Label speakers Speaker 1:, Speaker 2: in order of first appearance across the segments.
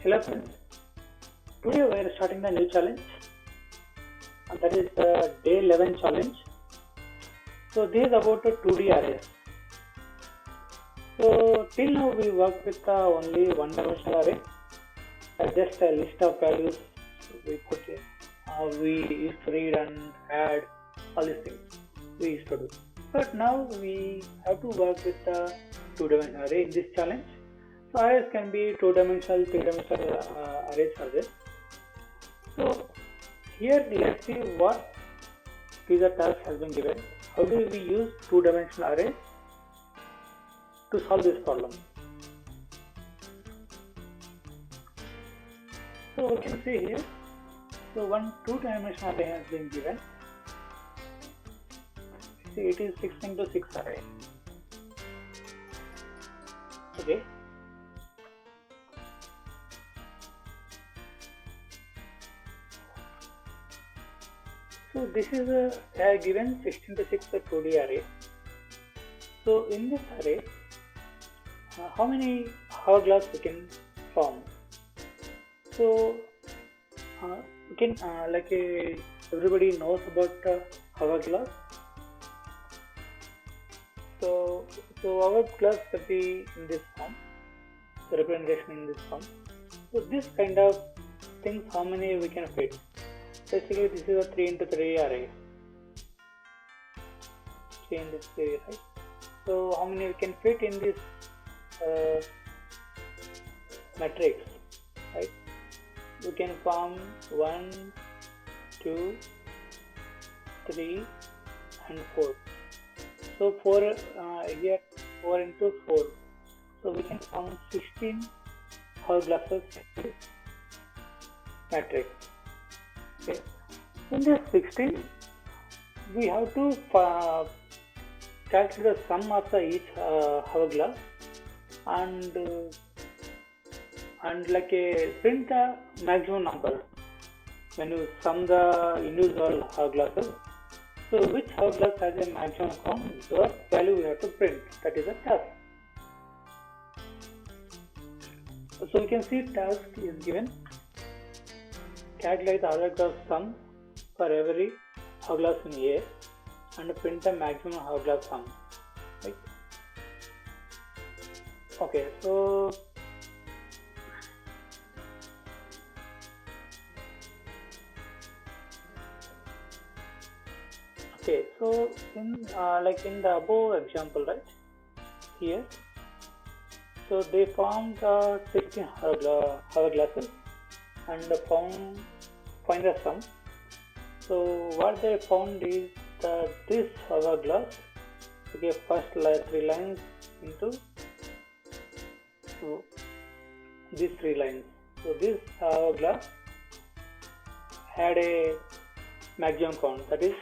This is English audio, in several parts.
Speaker 1: Hello friends, today we are starting the new challenge and that is the day 11 challenge. So this is about the 2D arrays. So till now we worked with only one dimensional array, just a list of values we put in. We used to read and add all these things we used to do. But now we have to work with the 2-dimensional array in this challenge. So arrays can be 2-dimensional, 3-dimensional arrays are there. So here let's see what pizza task has been given. How do we use 2-dimensional arrays to solve this problem? So we can see here. So one 2-dimensional array has been given. See, it is 6 into 6 array. Okay. So this is a given 16 to 6 2D array. So in this array, how many hourglass we can form? So we can everybody knows about hourglass. So hourglass can be in this form, the representation in this form. So this kind of things, how many we can fit? Basically, this is a 3 into 3 array. 3 into 3, right? So, how many we can fit in this matrix, right? We can form 1, 2, 3, and 4. So, 4 here 4 into 4. So, we can form 16 hourglasses in this matrix. Okay. In this 16, we have to calculate the sum of each hourglass and print the maximum number when you sum the individual hourglasses. So which hourglass has a maximum count, the value we have to print, that is a task. So we can see task is given. Calculate the hourglass sum for every hourglass in A and print the maximum hourglass sum. Right? Okay, so in in the above example, right here, so they formed 16 hourglasses and find the sum. So what they found is that this hourglass, okay, first 3 lines into these 3 lines. So this hourglass had a maximum count, that is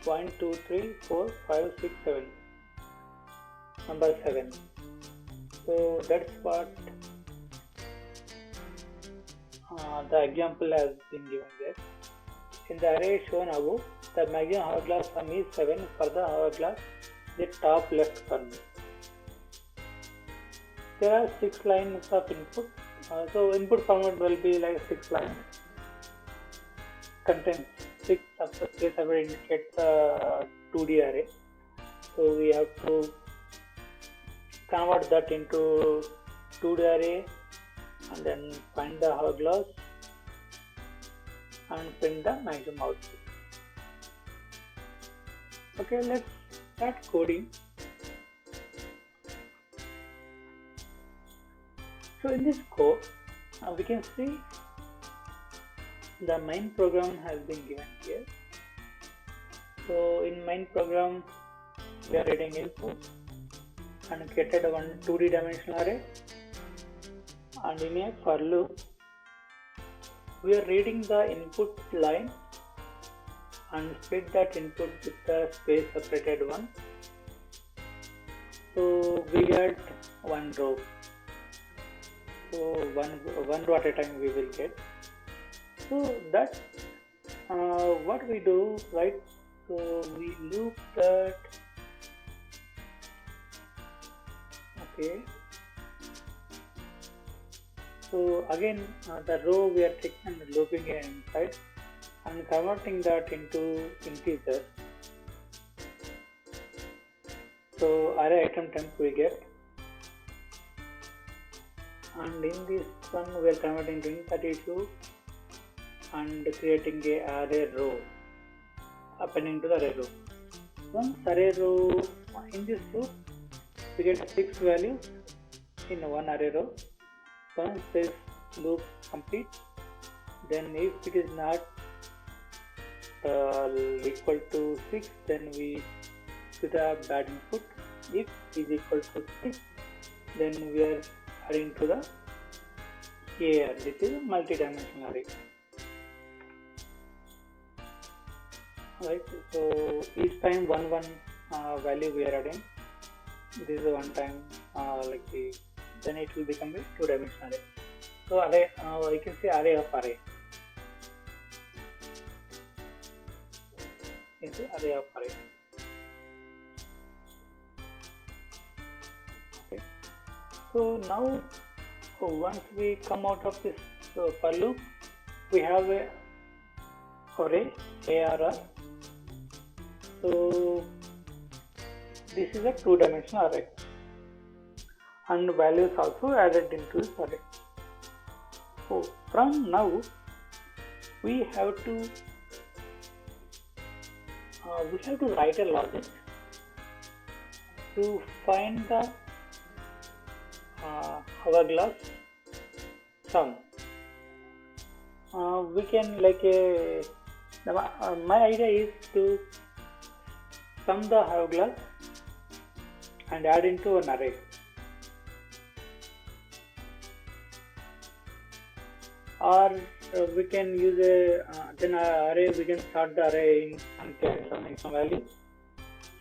Speaker 1: 1, 2, 3, 4, 5, 6, 7. Number 7. So that's what the example has been given there. In the array shown above, the maximum hourglass sum is 7 for the hourglass the top left corner. There are 6 lines of input. So input format will be like 6 lines. Contains 6 of the place I will indicate the 2D array. So we have to convert that into 2D array and then find the hourglass and print the maximum output. Okay, let's start coding. So in this code, we can see the main program has been given here. So in main program, we are reading input and created one 2D dimensional array, and in a for loop, we are reading the input line and split that input with the space separated one. So we get one row. So one row at a time we will get. So that what we do, right? So we loop that. Okay. So again, the row we are taking and looping it inside and converting that into integer. So array item temp we get, and in this one we are converting to 32 and creating a array row, appending to the array row. Once array row, in this row we get 6 values in one array row. Once this loop complete, then if it is not equal to 6, then we put a bad input. If it is equal to 6, then we are adding to the AR. This is a multi-dimensional array. Right, so each time one value we are adding. This is a one time then it will become a two-dimensional array. So array, you can say array of array. You can say array of array. Okay. So now once we come out of this for loop, we have a array ARR. So this is a two-dimensional array, and values also added into this array. So from now we have to write a logic to find the hourglass sum. We can my idea is to sum the hourglass and add into an array. Or we can use a array. We can sort the array in some value,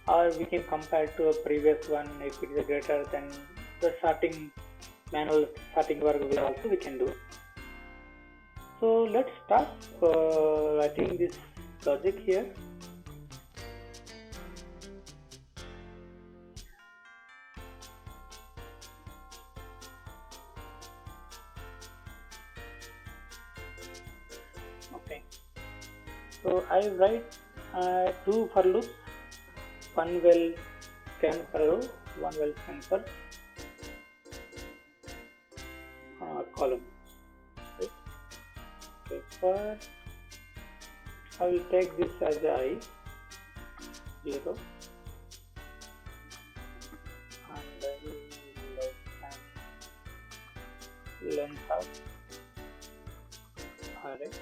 Speaker 1: or we can compare to a previous one. If it is greater, then the manual sorting work we can do. So let's start writing this logic here. Okay, so I write two for loops. One will scan for row, one will scan for column. Right? Okay, first I will take this as I 0 and I will length of array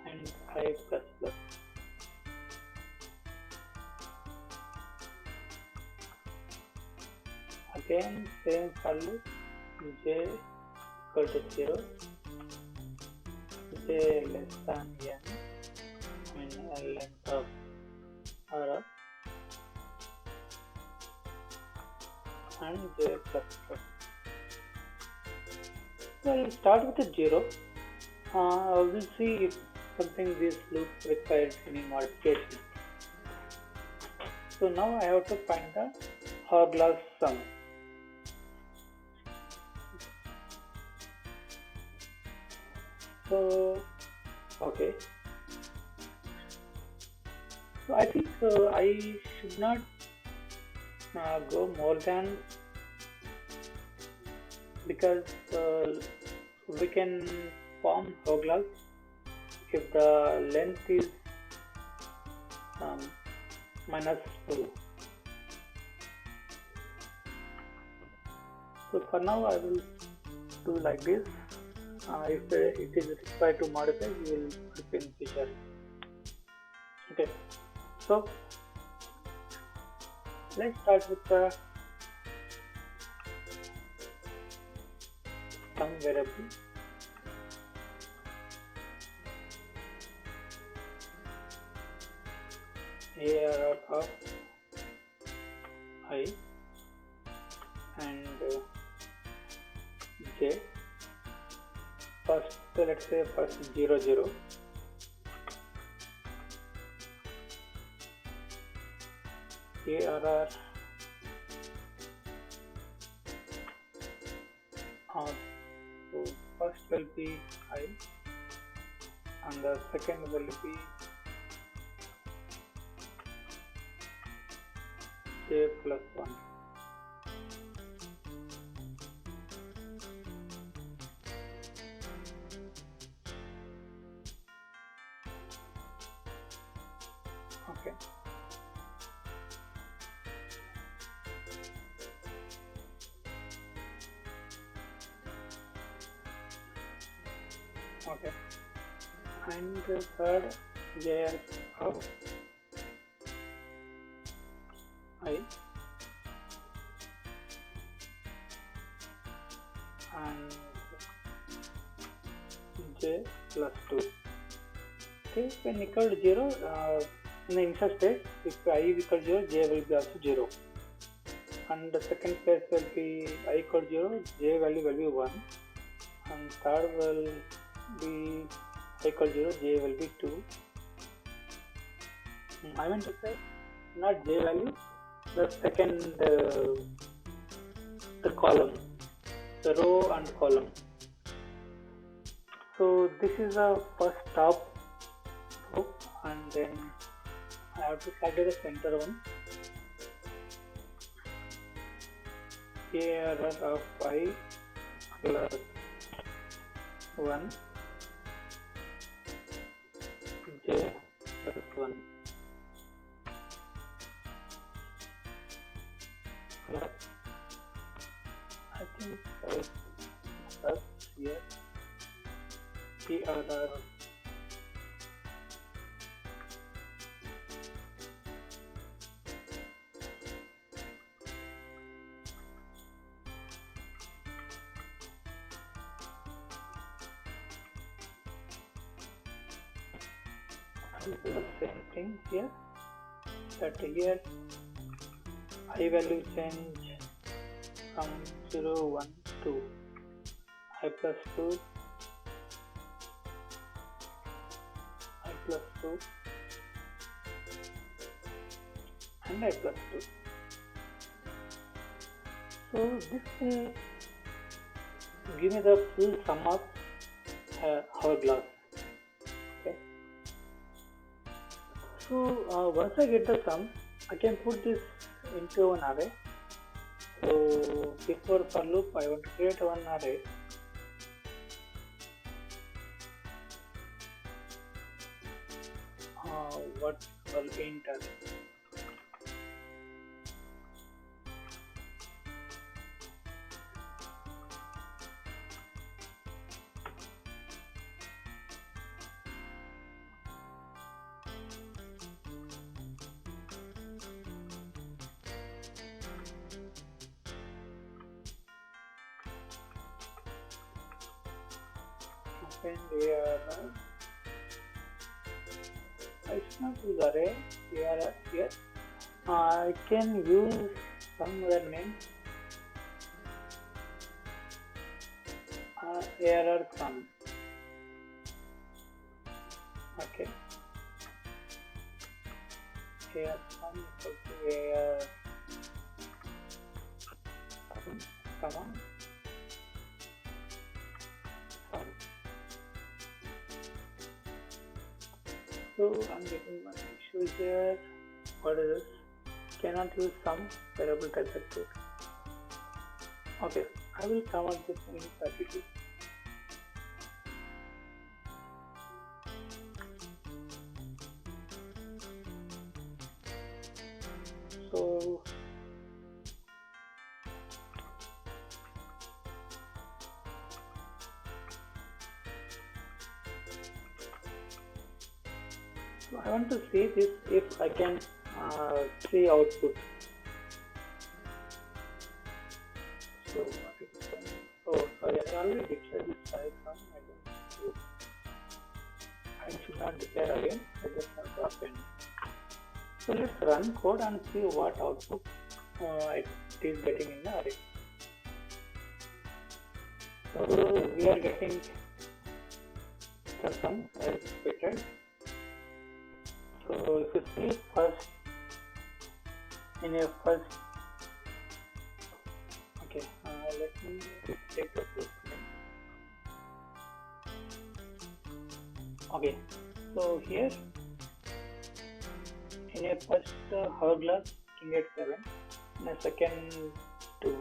Speaker 1: and I plus plus. Again same for loop, j equal to 0, j less than n, length of array and j plus plus. So I will start with a 0. We'll see if something this loop requires any modification. So now I have to find the hourglass sum. So okay, so I think I should not go more than, because we can form hourglass if the length is -2. So for now I will do like this. If it is required to modify, we will put in future. Okay, so let's start with the sum variable. ARR of I and j. First, let's say first 0 0, ARR of will be I and the second will be j plus 1. Okay. Okay. And the third j of I and j plus 2. Okay, when equal to 0, in the initial state, if I equal to 0, j will be also 0. And the second case will be I equal to 0, j value will be 1. And third will be I equal to 0, j will be 2. I meant to say not j value, the second the column, the row and column. So this is the first top row, and then I have to calculate the center one. Error of I plus 1 j plus 1 plus I think plus here error the same thing here, that here I value change from 0, 1 to I plus 2, I plus 2 and I plus 2. So this will give me the full sum of hourglass. Okay. So once I get the sum, I can put this into an array. So before for loop, I want to create one array. What will int array? And here I should not use array here. I can use some other name, error sum. Okay, error sum equal to error sum. So I'm getting one issue here. What is this? Cannot use some variable type circuit. Okay, I will convert this in 32. So I want to see this if I can see output. So oh sorry, I already declared this diagram. I should not declare again. I just have to append. So let's run code and see what output it is getting in the array. So we are getting the sum as expected. So if you see first in a first, okay, let me take the Okay, so here in a first hourglass we can get 7, in a second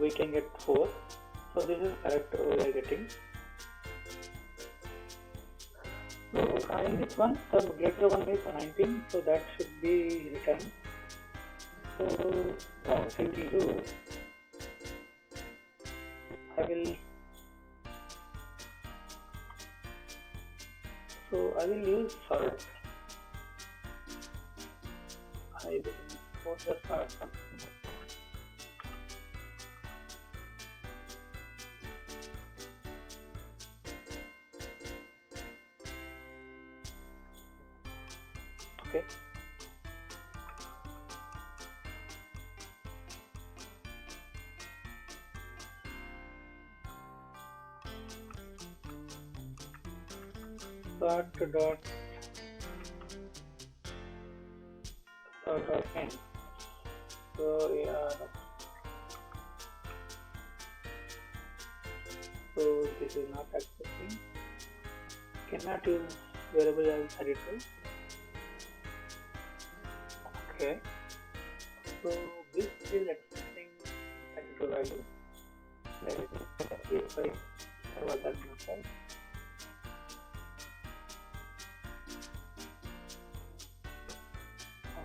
Speaker 1: we can get 4. So this is correct we are getting. So in this one the greater one is 19, so that should be returned. So what I will do, I will use sort. I will import the sort. Okay. Sort n. So yeah. So this is not accepting. Cannot use variable as 32. Okay. So this is accepting 32 value. Let me see if I have that method.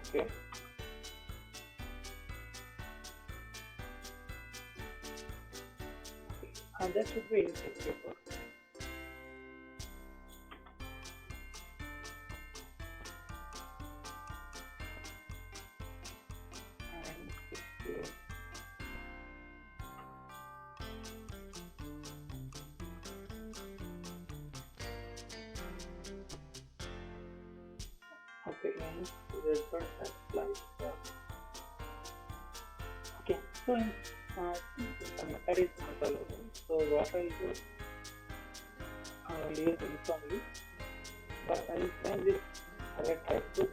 Speaker 1: Okay. And that should be insecure. Okay, and result applies. Okay, so in that is not allowed. So what I will do, I will use this only, but I will change this array type to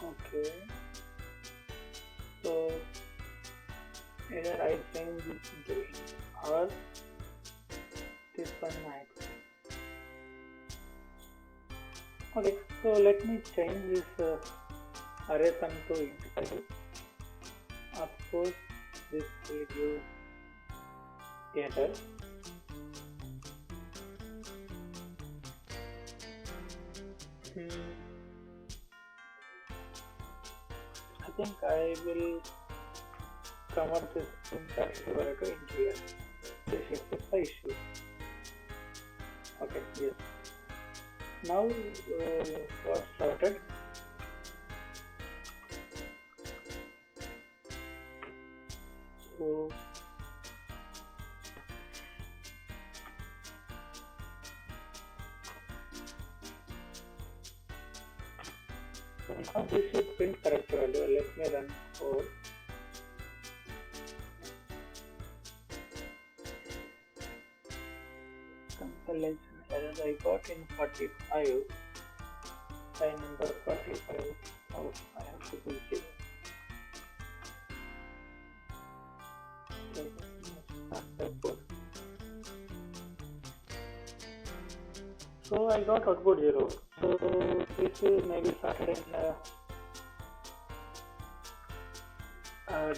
Speaker 1: okay. So either I change this into int or this one max. Okay, so let me change this array sum to int value. Of course, this will give data. I think I will convert this value to integer. This is the issue. Okay, yes. Now what's sorted? So now this should print correct value. Let me run code. Compilation error I got in 45. Line number 45. Oh, I have to do it. So I got output 0. So this is maybe started in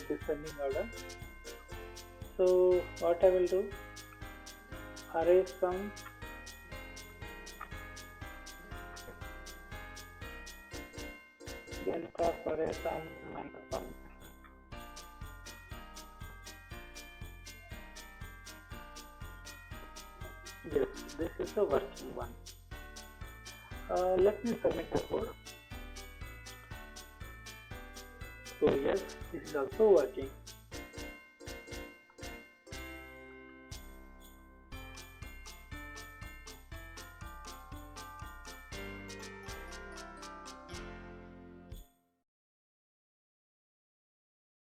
Speaker 1: descending order. So what I will do, array sum then cross array sum minus 1. Yes, this is the working one. Let me submit the code. So yes, this is also working.